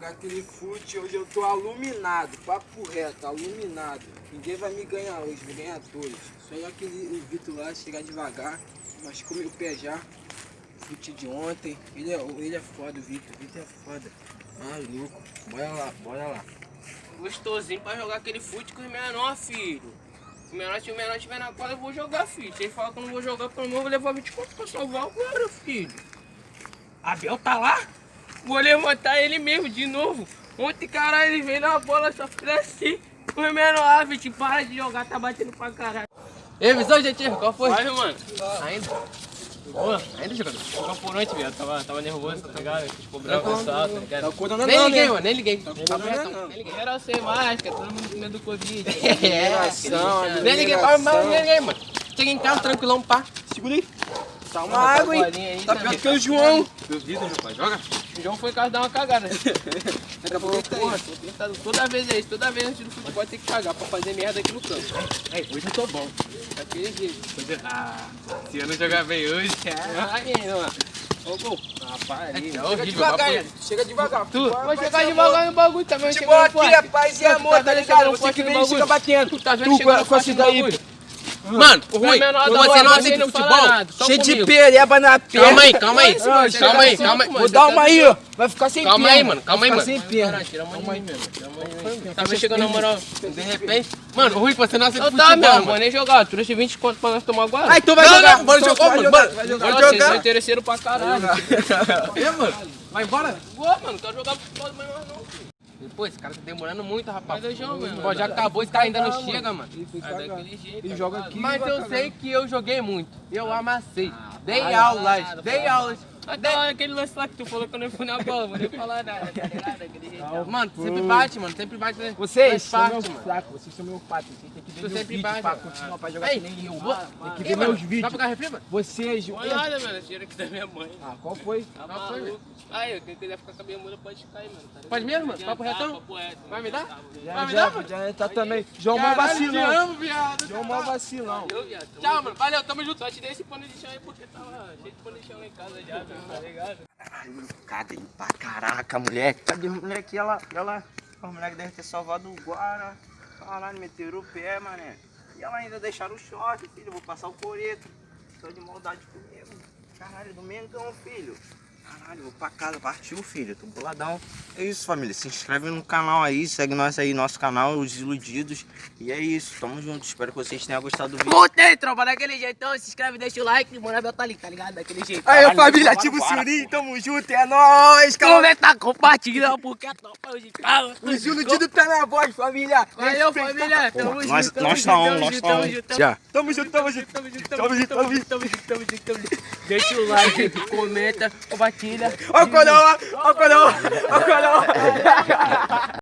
jogar aquele fute, hoje eu tô aluminado, papo reto, aluminado. Ninguém vai me ganhar hoje, vou ganhar todos. Só aquele Vitor lá, chegar devagar, machucou meu pé já. Fute de ontem, ele é foda, o Vitor é foda. Maluco, bora lá. Gostosinho pra jogar aquele fute com os menor, filho. Se o menor estiver na quadra, eu vou jogar, filho. Se ele falar que eu não vou jogar, pelo menos eu vou levar 20 conto pra salvar agora, filho. Abel tá lá? Vou levantar ele mesmo de novo. Ontem, caralho, ele veio na bola, só fez assim. O menor, Vitor, para de jogar, tá batendo pra caralho. Ei, visão, gente, qual foi? Vai, mano. Ainda? Boa, ainda jogador. Jogou por ontem, velho. Tava nervoso, tá ligado? Quis cobrar o pessoal, tá ligado? Tá acordando Nem não, liguei, né? mano, nem liguei. Não. Geral sem máscara, todo mundo com medo do Covid. Nem liguei, mas nem liguei, mano. Cheguei em casa tranquilão, pá. Segura aí. Tá uma água, hein? Tá pior que o João. Duvido, meu pai, joga. O João foi em casa dar uma cagada. Daqui a pouco ele tá Porra, aí. tô tentado toda vez é isso. Toda vez antes do futebol tem que cagar pra fazer merda aqui no campo. Ei, hoje eu tô bom. Daquele jeito. Se eu não jogar bem hoje, Aí, mano. Ô, gol. Rapaz, ali. é Chega horrível. devagar, hein? Chega devagar. Tu vai chegar devagar no bagulho também. Futebol aqui é paz e amor, tá ligado? Você que vem e chega batendo. Tu tá vendo chegando com esse daí. Mano, Rui, você não assiste futebol? Cheio de pereba na perna. Calma aí. Vou dar uma aí, ó. Vai ficar sem perna. Calma aí, mano. Vai ficar sem perna. Tira a mão de mim mesmo. Tá vendo chegando na moral. De repente. Mano, Rui, você não assiste Eu futebol, tá, meu, mano. vou nem jogar. Trouxe 20 conto pra nós tomar agora. Ah, então vai Não, jogar. não, bora jogar, mano. Bora Vocês jogar. são interesseiro pra caralho. É, mano. Vai embora. Boa, mano. Não quero jogar futebol mais não, filho. Pô, esse cara tá demorando muito, rapaz. Mas eu jogo, mano. Pô, já acabou, esse cara ainda não chega, mano. Daquele jeito. E joga aqui. Mas eu sei que eu joguei muito. Eu amassei. Dei aulas. Até aquele lance lá que tu falou que eu não fui na bola, vou nem falar nada, tá ligado? Daquele jeito. Mano, sempre bate, mano. Sempre bate. né? Vocês são Faz meus parte, mano. fracos, vocês são meu pato. Vocês têm que ver Tu meus sempre vídeos bate, pra mano. continuar pra jogar Ei, que nem eu. vou- Tem que Ei, ver mano, meus vídeos. Vai pegar refri, mano? Vocês... Não é nada, mano. Esse dinheiro aqui da minha mãe. Ah, qual foi? Tá Qual foi, maluco. Aí, quem quiser ficar com a bermuda pode ficar aí, mano. Tá ligado? Pode mesmo, mano? Papo Tá, retão? papo reto, Vai me mano. dar? Já, Vai me já, dar, mano? já tá também. João mal Caralho, te vacilão. amo, viado. João mal vacilão. Eu, viado. Tchau, mano. Valeu, tamo junto. Só te dei esse pano de chão aí porque tava cheio de pano de chão lá em casa já, tá ligado? Caguei pra caraca, moleque. Cadê o moleque? Ela. O moleque deve ter salvado o Guara. Caralho, meteram o pé, mané. E ela ainda deixaram o short, filho. Eu vou passar o coreto. Tô de maldade comigo. Caralho, do Mengão, filho. Caralho, vou pra casa, partiu, filho. Tô boladão. É isso, família. Se inscreve no canal aí, segue nós aí, nosso canal, Os Iludidos. E é isso, tamo junto. Espero que vocês tenham gostado do vídeo. Voltei, tropa, daquele jeitão. Se inscreve, deixa o like. Mano, Abel tá ali, tá ligado? Daquele jeito. Aí, Caralho, família, bora, ativa o bora, sininho, tamo junto, é nóis, calma. Comenta, compartilha, porque é top hoje. Os iludidos tá na voz, família. Valeu, família. Tamo Nós- junto. nós tá on, nós tá on. Já. Tamo junto. Tamo junto. Deixa o like, comenta, compartilha. Ó o coroa.